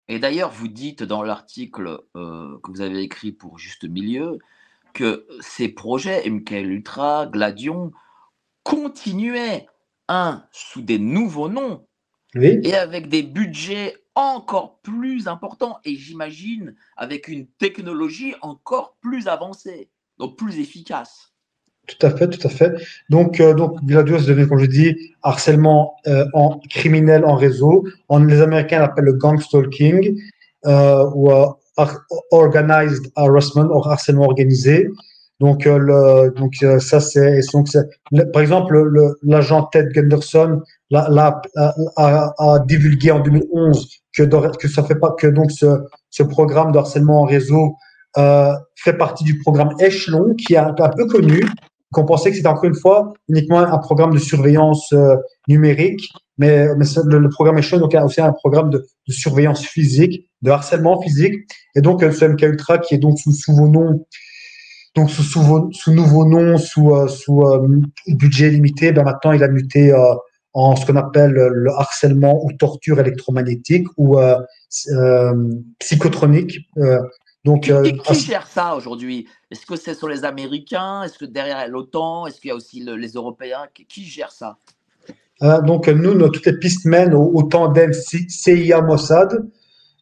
Et d'ailleurs, vous dites dans l'article, que vous avez écrit pour Juste Milieu, que ces projets MKUltra, Gladion, continuaient, sous des nouveaux noms Oui. et avec des budgets encore plus importants et j'imagine avec une technologie encore plus avancée, donc plus efficace. Tout à fait, tout à fait. Donc Gladius devient, comme je dis, harcèlement en criminel en réseau. Les Américains l'appellent le gang stalking ou organized harassment, ou harcèlement organisé. Ça par exemple l'agent Ted Gunderson a divulgué en 2011 que ça fait pas que donc ce programme de harcèlement en réseau fait partie du programme Echelon qui est un peu connu, qu'on pensait que c'était encore une fois uniquement un programme de surveillance numérique, mais le programme Echelon donc, a aussi un programme de surveillance physique, de harcèlement physique, et donc ce MK Ultra qui est donc sous vos noms, donc sous nouveau nom, sous budget limité, ben maintenant il a muté en ce qu'on appelle le harcèlement ou torture électromagnétique ou psychotronique. Donc, Qui gère ça aujourd'hui? Est-ce que c'est sur les Américains? Est-ce que derrière l'OTAN? Est-ce qu'il y a aussi les Européens? Qui gère ça? nous, toutes les pistes mènent au tandem CIA Mossad.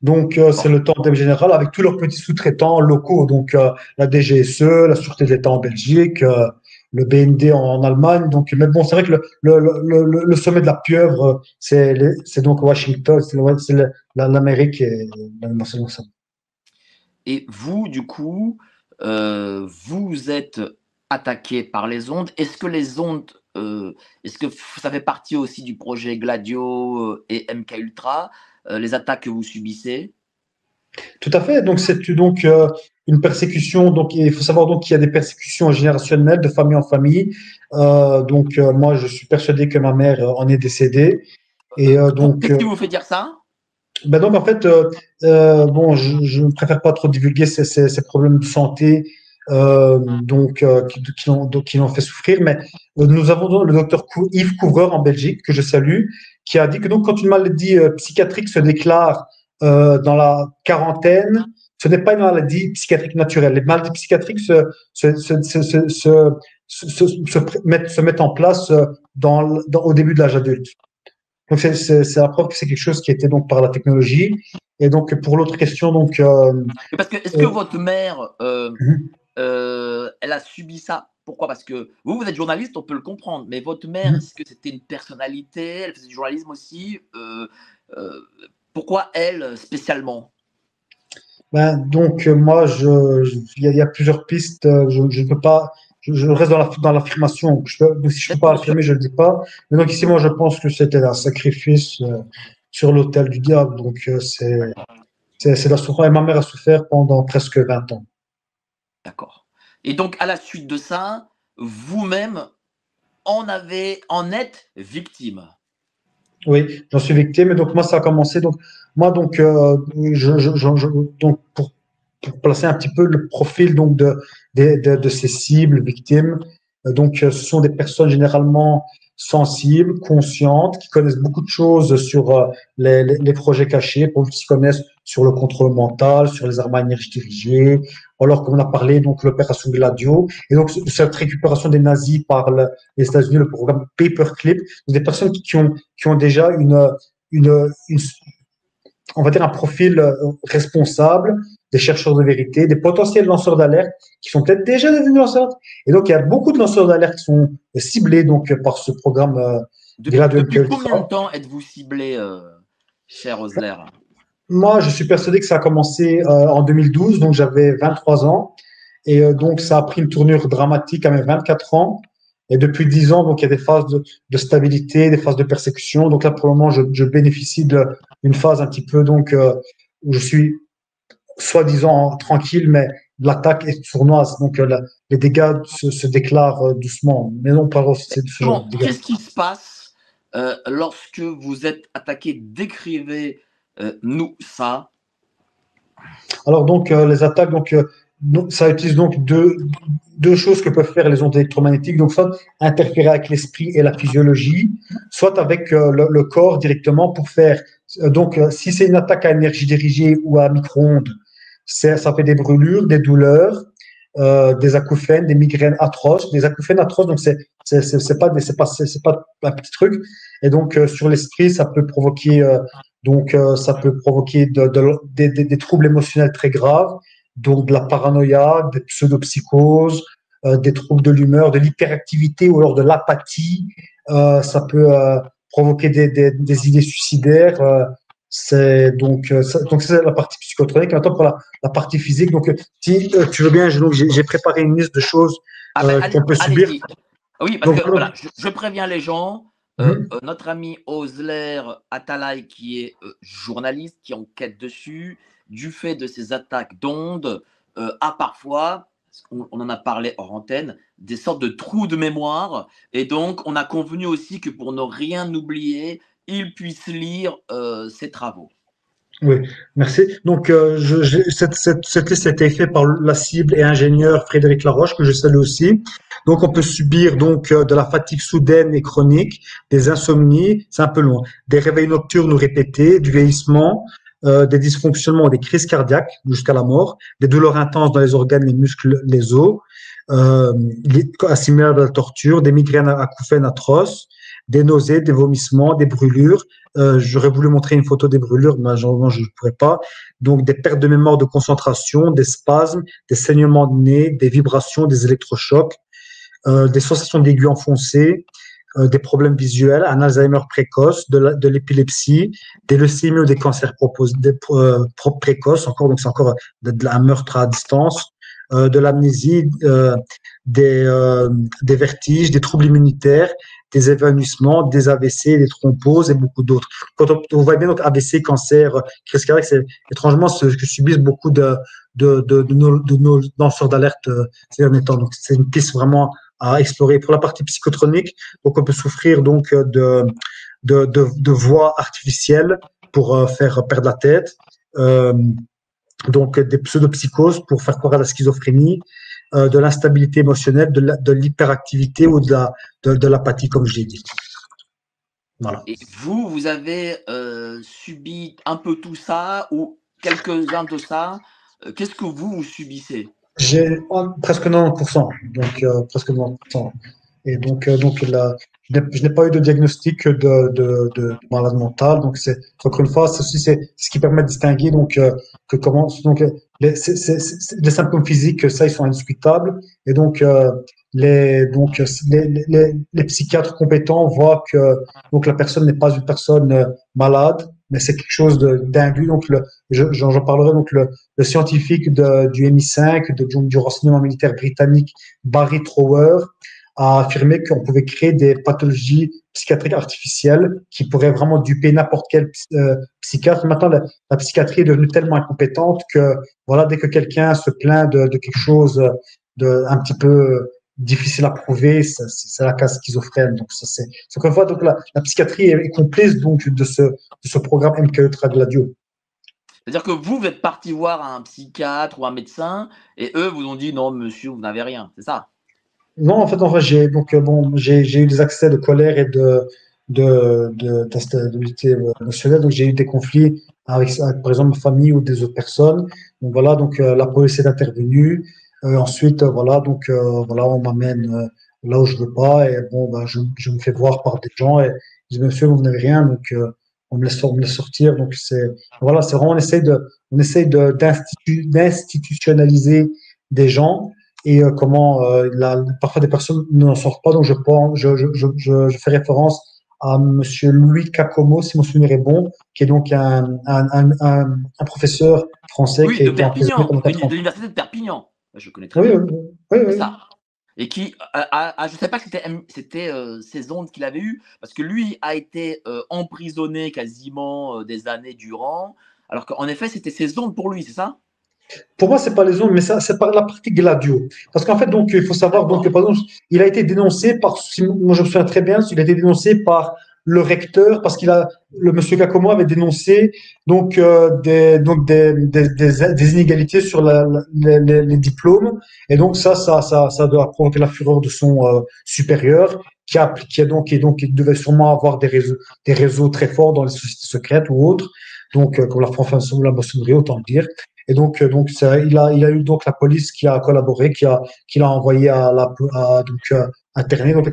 Donc, c'est D'accord. le tandem général avec tous leurs petits sous-traitants locaux. Donc, la DGSE, la Sûreté d'État en Belgique, le BND en Allemagne. Donc, mais bon, c'est vrai que le sommet de la pieuvre, c'est donc Washington, l'Amérique et c'est ça. Et vous, du coup, vous êtes attaqué par les ondes. Est-ce que les ondes, est-ce que ça fait partie aussi du projet Gladio et MK Ultra, les attaques que vous subissez? Tout à fait. Donc, c'est donc une persécution. Donc, il faut savoir donc qu'il y a des persécutions générationnelles de famille en famille. Moi, je suis persuadé que ma mère en est décédée. Et Qu'est-ce qui vous fait dire ça? ben donc en fait, bon, je ne préfère pas trop divulguer ces problèmes de santé qui l'ont fait souffrir, mais nous avons donc le docteur Yves Couvreur en Belgique, que je salue, qui a dit que donc quand une maladie psychiatrique se déclare dans la quarantaine, ce n'est pas une maladie psychiatrique naturelle. Les maladies psychiatriques se mettent en place au début de l'âge adulte. Donc c'est la preuve que c'est quelque chose qui était donc par la technologie. Et donc pour l'autre question, donc Parce que est-ce que euh, votre mère, elle a subi ça? Pourquoi? Parce que vous, vous êtes journaliste, on peut le comprendre, mais votre mère, est-ce que c'était une personnalité? Elle faisait du journalisme aussi? Heu, pourquoi elle, spécialement? moi il y a plusieurs pistes. Je ne peux pas. Je reste dans l'affirmation. Si je ne peux pas Bien sûr. affirmer, je ne le dis pas. Mais donc ici, moi, je pense que c'était un sacrifice sur l'autel du diable. Donc c'est la souffrance. Et ma mère a souffert pendant presque 20 ans. D'accord. Et donc, à la suite de ça, vous-même en êtes victime. Oui, j'en suis victime. Et donc, moi, ça a commencé. Donc, moi, donc, donc pour placer un petit peu le profil donc, de ces cibles victimes, ce sont des personnes généralement sensibles, conscientes, qui connaissent beaucoup de choses sur les projets cachés, pour ceux qui connaissent sur le contrôle mental, sur les armes à énergie dirigée, alors qu'on a parlé donc l'opération Gladio, et donc cette récupération des nazis par les États-Unis, le programme Paperclip, des personnes qui ont déjà une on va dire un profil responsable, des chercheurs de vérité, des potentiels lanceurs d'alerte qui sont peut-être déjà devenus lanceurs. Et donc il y a beaucoup de lanceurs d'alerte qui sont ciblés donc par ce programme Gladio Depuis combien de Ultra. temps êtes-vous ciblé, cher Osler? Moi, je suis persuadé que ça a commencé en 2012, donc j'avais 23 ans. Et donc, ça a pris une tournure dramatique à mes 24 ans. Et depuis 10 ans, donc, il y a des phases de stabilité, des phases de persécution. Donc là, pour le moment, je bénéficie d'une phase un petit peu, donc, où je suis soi-disant tranquille, mais l'attaque est sournoise. Donc, les dégâts se déclarent doucement. Mais non, pas c'est ce genre Bon, de dégâts. qu'est-ce qui se passe lorsque vous êtes attaqué? Décrivez nous ça. Alors donc les attaques, ça utilise donc deux choses que peuvent faire les ondes électromagnétiques. Donc soit interférer avec l'esprit et la physiologie, soit avec le corps directement pour faire Donc, si c'est une attaque à énergie dirigée ou à micro-ondes, ça fait des brûlures, des douleurs, des acouphènes, des migraines atroces, des acouphènes atroces. Donc, c'est pas un petit truc. Et donc, sur l'esprit, ça peut provoquer des troubles émotionnels très graves, donc de la paranoïa, des pseudopsychoses, des troubles de l'humeur, de l'hyperactivité ou alors de l'apathie. Ça peut provoquer des idées suicidaires. Donc c'est la partie psychotronique. Maintenant pour la partie physique. Donc si tu veux bien, j'ai préparé une liste de choses Ah ben, qu'on peut subir. allez-y. Oui, parce Donc que voilà, je préviens les gens. mhm. Notre ami Osler Atalay, qui est journaliste, qui enquête dessus, du fait de ces attaques d'ondes, a parfois, on en a parlé hors antenne, des sortes de trous de mémoire. Et donc, on a convenu aussi que pour ne rien oublier, il puisse lire ses travaux. Oui, merci. Donc, cette liste a été faite par la cible et ingénieur Frédéric Laroche, que je salue aussi. Donc, on peut subir donc de la fatigue soudaine et chronique, des insomnies, c'est un peu loin, des réveils nocturnes ou répétés, du vieillissement, des dysfonctionnements, des crises cardiaques jusqu'à la mort, des douleurs intenses dans les organes, les muscles, les os, euh, assimilables à la torture, des migraines acouphènes atroces, des nausées, des vomissements, des brûlures. J'aurais voulu montrer une photo des brûlures, mais malheureusement, je ne pourrais pas. Donc, des pertes de mémoire de concentration, des spasmes, des saignements de nez, des vibrations, des électrochocs, des sensations d'aigu enfoncées, des problèmes visuels, un Alzheimer précoce, de l'épilepsie, des leucémies ou des cancers précoces, encore, donc c'est encore un meurtre à distance, de l'amnésie, des vertiges, des troubles immunitaires, des évanouissements, des AVC, des thromboses et beaucoup d'autres. Quand on voit bien donc AVC, cancer, crise cardiaque, c'est étrangement ce que subissent beaucoup de nos lanceurs d'alerte ces derniers temps. Donc c'est une piste vraiment à explorer. Pour la partie psychotronique, donc on peut souffrir donc de voix artificielles pour faire perdre la tête. Donc des pseudopsychoses pour faire croire à la schizophrénie, de l'instabilité émotionnelle, de l'hyperactivité ou de l'apathie, comme je l'ai dit. Voilà. Et vous, vous avez subi un peu tout ça ou quelques-uns de ça. Qu'est-ce que vous subissez? J'ai presque 90%, donc presque 90%. Et donc là, je n'ai pas eu de diagnostic de malade mental. Donc c'est encore une fois, ceci c'est ce qui permet de distinguer que comment donc les symptômes physiques, ça ils sont indiscutables. Et donc les psychiatres compétents voient que donc la personne n'est pas une personne malade, mais c'est quelque chose d'indu. Donc j'en parlerai donc le scientifique du MI5 du renseignement militaire britannique Barry Trower a affirmé qu'on pouvait créer des pathologies psychiatriques artificielles qui pourraient vraiment duper n'importe quel psychiatre. Maintenant, la psychiatrie est devenue tellement incompétente que voilà, dès que quelqu'un se plaint de quelque chose de un petit peu difficile à prouver, c'est la case schizophrène. Donc ça c'est encore une fois donc la psychiatrie est complice donc de ce programme MKE Tragladio. C'est-à-dire que vous êtes parti voir un psychiatre ou un médecin et eux vous ont dit non, monsieur, vous n'avez rien, c'est ça? Non, en fait, j'ai donc bon, j'ai eu des accès de colère et d'instabilité émotionnelle. Donc, j'ai eu des conflits avec, par exemple, ma famille ou des autres personnes. Donc voilà, donc la police est intervenue. Ensuite, voilà, donc voilà, on m'amène là où je veux pas et bon, ben, je me fais voir par des gens et ils disent monsieur, vous n'avez rien, donc on me laisse sortir. Donc c'est voilà, c'est vraiment d'institutionnaliser des gens et comment parfois des personnes n'en sortent pas. Donc je fais référence à Monsieur Louis Cacomo, si mon souvenir est bon, qui est donc un professeur français Oui, qui a de été emprisonné Perpignan, pendant de 4 ans. l'université de Perpignan. Je connais très Oui, bien. oui, oui, C'est oui. ça. Et qui, je ne sais pas que c'était ces ondes qu'il avait eues, parce que lui a été emprisonné quasiment des années durant, alors qu'en effet, c'était ces ondes pour lui, c'est ça? Pour moi, c'est pas les ondes, mais ça, c'est par la partie gladio. Parce qu'en fait, donc, il faut savoir, donc, D'accord. par exemple, il a été dénoncé par, moi je me souviens très bien, il a été dénoncé par le recteur, parce le monsieur Kakomo avait dénoncé des inégalités sur les diplômes, et donc ça doit provoquer la fureur de son supérieur, qui devait sûrement avoir des réseaux très forts dans les sociétés secrètes ou autres, donc comme la franc-maçonnerie ou la maçonnerie, autant le dire. Et donc il a eu donc la police qui a collaboré, qui l'a envoyé interné. Donc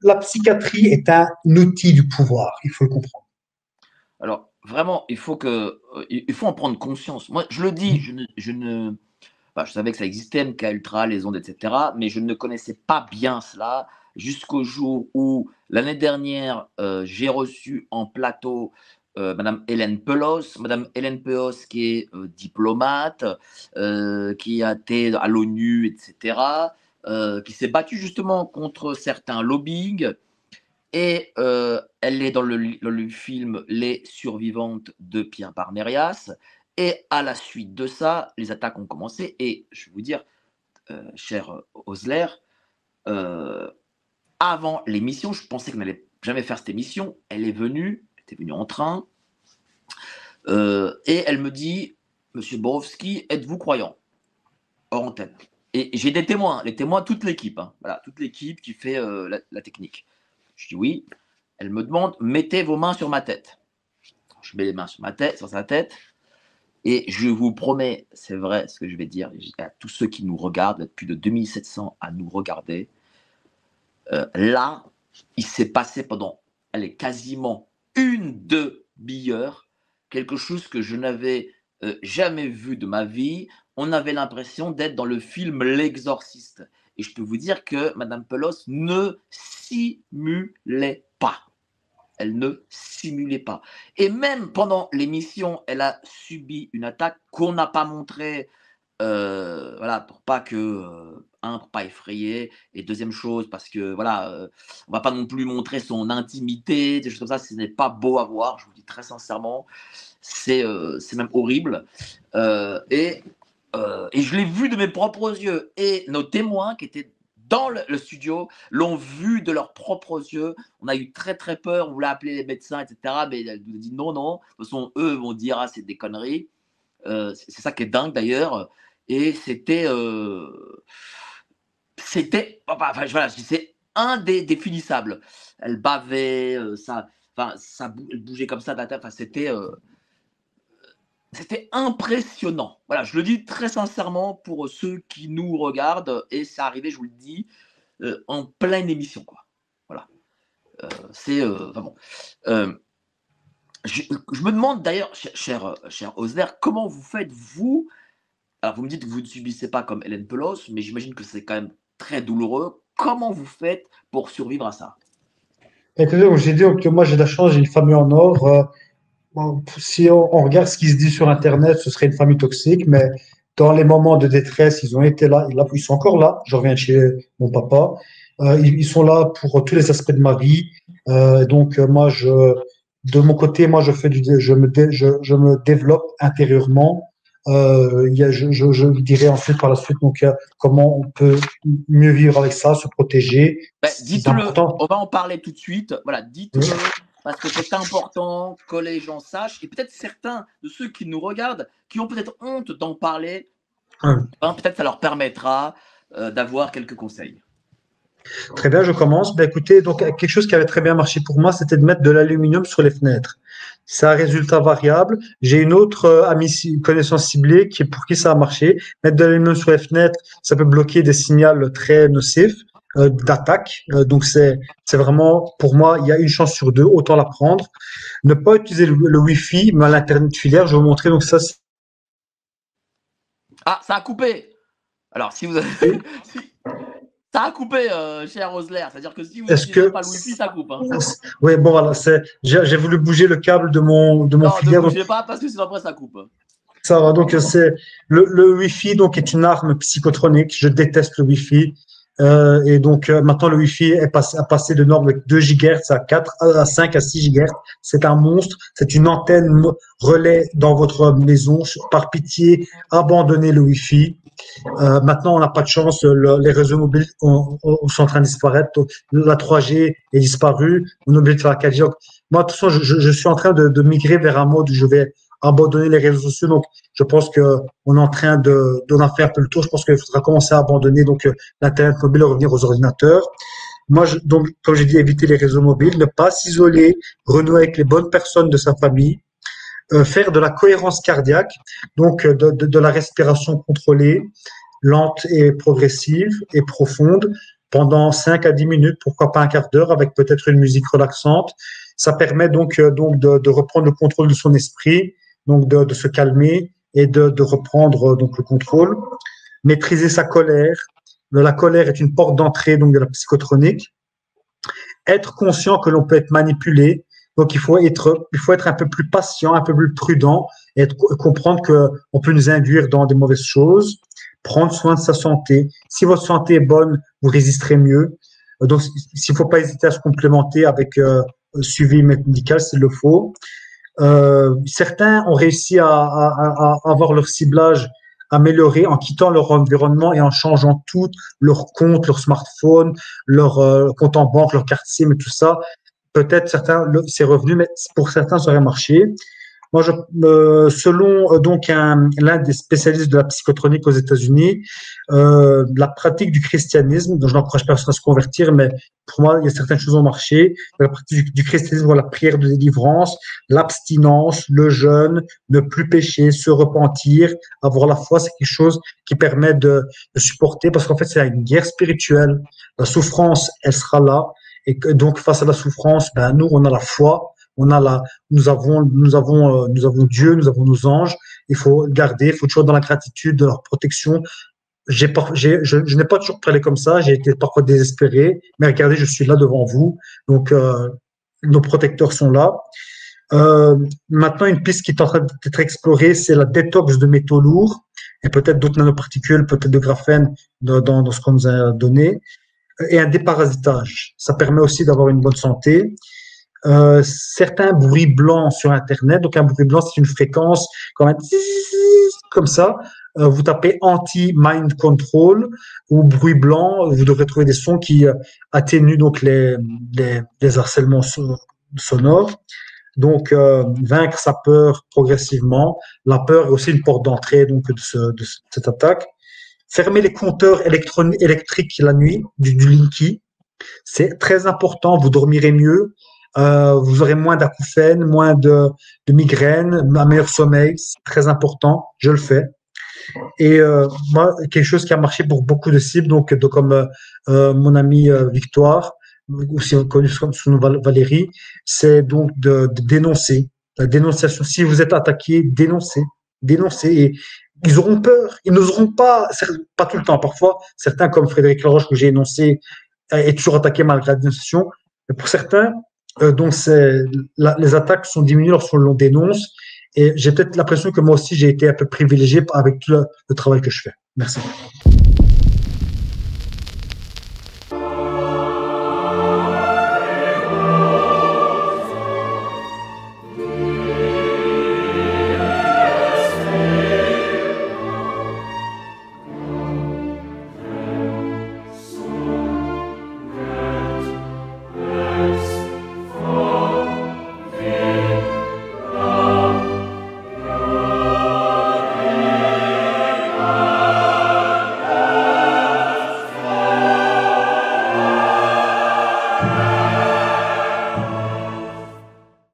la psychiatrie est un outil du pouvoir, il faut le comprendre. Alors, vraiment, il faut en prendre conscience. Moi, je le dis, enfin, je savais que ça existait, MK Ultra, les ondes, etc., mais je ne connaissais pas bien cela jusqu'au jour où, l'année dernière, j'ai reçu en plateau Madame Hélène Pelos. Madame Hélène Pelos, qui est diplomate, qui a été à l'ONU, etc., qui s'est battue justement contre certains lobbying. Et elle est dans le film Les Survivantes de Pierre Barnérias. Et à la suite de ça, les attaques ont commencé. Et je vais vous dire, cher Osler, avant l'émission, je pensais qu'elle n'allait jamais faire cette émission. Elle était venue en train. Et elle me dit, Monsieur Borowski, êtes-vous croyant? Hors antenne. Et j'ai des témoins, les témoins, toute l'équipe. Hein, voilà, toute l'équipe qui fait la technique. Je dis oui. Elle me demande, mettez vos mains sur ma tête. Je mets les mains sur sa tête. Et je vous promets, c'est vrai ce que je vais dire à tous ceux qui nous regardent, plus de 2700 à nous regarder. Là, il s'est passé pendant quasiment une demi-heure quelque chose que je n'avais jamais vu de ma vie. On avait l'impression d'être dans le film L'Exorciste. Et je peux vous dire que Madame Pelos ne simulait pas. Elle ne simulait pas. Et même pendant l'émission, elle a subi une attaque qu'on n'a pas montrée, voilà, pour pas effrayer, et deuxième chose, parce que voilà, on va pas non plus montrer son intimité, des choses comme ça, ce n'est pas beau à voir, je vous le dis très sincèrement, c'est même horrible. Et je l'ai vu de mes propres yeux, et nos témoins qui étaient dans le studio l'ont vu de leurs propres yeux. On a eu très très peur, on voulait appeler les médecins, etc. Mais elle nous a dit non. De toute façon, eux vont dire ah, c'est des conneries. C'est ça qui est dingue d'ailleurs. Et c'était, voilà, c'est indéfinissable. Elle bavait, elle bougeait comme ça de la tête. Enfin, c'était impressionnant. Voilà, je le dis très sincèrement pour ceux qui nous regardent, et c'est arrivé, je vous le dis, en pleine émission, quoi. Voilà. Enfin bon. Je me demande d'ailleurs, cher Osler, comment vous faites, vous. Alors, vous me dites que vous ne subissez pas comme Hélène Pelos, mais j'imagine que c'est quand même très douloureux. Comment vous faites pour survivre à ça? Écoutez, comme j'ai dit que moi j'ai de la chance, j'ai une famille en or. Bon, si on regarde ce qui se dit sur Internet, ce serait une famille toxique, mais dans les moments de détresse, ils ont été là, ils sont encore là. Je reviens chez mon papa. Ils sont là pour tous les aspects de ma vie. De mon côté, moi, je me développe intérieurement. Je dirais ensuite par la suite comment on peut mieux vivre avec ça, se protéger. Ben, C'est dites-le, important. on va en parler tout de suite. Voilà, dites-le, Oui. parce que c'est important que les gens sachent, et peut-être certains de ceux qui nous regardent, qui ont peut-être honte d'en parler, peut-être ça leur permettra d'avoir quelques conseils. Très bien, je commence. Ben, écoutez, donc quelque chose qui avait très bien marché pour moi, c'était de mettre de l'aluminium sur les fenêtres. C'est un résultat variable. J'ai une autre connaissance ciblée pour qui ça a marché. Mettre de l'aluminium sur les fenêtres, ça peut bloquer des signaux très nocifs d'attaque. Donc c'est vraiment, pour moi, il y a une chance sur deux, autant la prendre. Ne pas utiliser le Wi-Fi, mais l'Internet filaire, je vais vous montrer. Donc ça, Ah, ça a coupé. Alors, si vous avez... Ça a coupé, cher Osler. C'est-à-dire que si vous n'utilisez pas le Wi-Fi, ça coupe. Hein. Oui, bon voilà, j'ai voulu bouger le câble de mon filaire. Ne bougez pas parce que sinon après ça coupe. Ça va, donc c'est le Wi-Fi donc est une arme psychotronique. Je déteste le Wi-Fi. Et donc maintenant le Wi-Fi a passé de norme de 2 GHz à 5 à 6 GHz. C'est un monstre. C'est une antenne relais dans votre maison. Par pitié, abandonnez le Wi-Fi. Maintenant, on n'a pas de chance. Les réseaux mobiles sont en train de disparaître. La 3G est disparue. On est obligé de faire la 4G. Donc, moi, de toute façon, je suis en train de migrer vers un mode où je vais abandonner les réseaux sociaux. Donc, je pense que on est en train d'en faire un peu le tour. Je pense qu'il faudra commencer à abandonner donc l'internet mobile et revenir aux ordinateurs. Moi, donc, comme j'ai dit, éviter les réseaux mobiles, ne pas s'isoler, renouer avec les bonnes personnes de sa famille, faire de la cohérence cardiaque, donc de la respiration contrôlée, lente et progressive et profonde pendant 5 à 10 minutes, pourquoi pas un quart d'heure avec peut-être une musique relaxante. Ça permet donc de reprendre le contrôle de son esprit, donc de se calmer et de reprendre donc le contrôle. Maîtriser sa colère. La colère est une porte d'entrée donc de la psychotronique. Être conscient que l'on peut être manipulé. Donc il faut être un peu plus patient, un peu plus prudent et comprendre que on peut nous induire dans des mauvaises choses. Prendre soin de sa santé. Si votre santé est bonne, vous résisterez mieux. Donc s'il ne faut pas hésiter à se complémenter avec suivi médical s'il le faut. Certains ont réussi à avoir leur ciblage amélioré en quittant leur environnement et en changeant tout, leur compte, leur smartphone, leur compte en banque, leur carte SIM et tout ça. Peut-être certains, c'est revenu, mais pour certains, ça aurait marché. Moi, selon donc l'un des spécialistes de la psychotronique aux États-Unis, la pratique du christianisme, dont je n'encourage personne à se convertir, mais pour moi, il y a certaines choses qui ont marché. La pratique du christianisme, la prière de délivrance, l'abstinence, le jeûne, ne plus pécher, se repentir, avoir la foi, c'est quelque chose qui permet de supporter, parce qu'en fait, c'est une guerre spirituelle. La souffrance, elle sera là. Et que, donc, face à la souffrance, ben, nous, on a la foi. Nous avons Dieu, nous avons nos anges. Il faut garder, il faut toujours dans la gratitude de leur protection. Je n'ai pas toujours parlé comme ça, j'ai été parfois désespéré, mais regardez, je suis là devant vous. Donc, nos protecteurs sont là. Maintenant, une piste qui est en train d'être explorée, c'est la détox de métaux lourds et peut-être d'autres nanoparticules, peut-être de graphène dans ce qu'on nous a donné, et un déparasitage. Ça permet aussi d'avoir une bonne santé. Certains bruits blancs sur Internet. Donc, un bruit blanc, c'est une fréquence comme ça. Vous tapez anti-mind control ou bruit blanc. Vous devrez trouver des sons qui atténuent donc les harcèlements sonores. Donc, vaincre sa peur progressivement. La peur est aussi une porte d'entrée donc de cette attaque. Fermer les compteurs électriques la nuit, du Linky. C'est très important. Vous dormirez mieux. Vous aurez moins d'acouphènes, moins de migraines, un meilleur sommeil, c'est très important, je le fais. Et moi, quelque chose qui a marché pour beaucoup de cibles, donc comme mon amie Victoire, aussi connue sous son nom Valérie, c'est donc de dénoncer. La dénonciation, si vous êtes attaqué, dénoncez. Et ils auront peur, ils n'oseront pas tout le temps, parfois, certains comme Frédéric Laroche que j'ai énoncé est toujours attaqué malgré la dénonciation, mais pour certains, donc les attaques sont diminuées lorsqu'on l'on dénonce. Et j'ai peut-être l'impression que moi aussi j'ai été un peu privilégié avec tout le travail que je fais. Merci.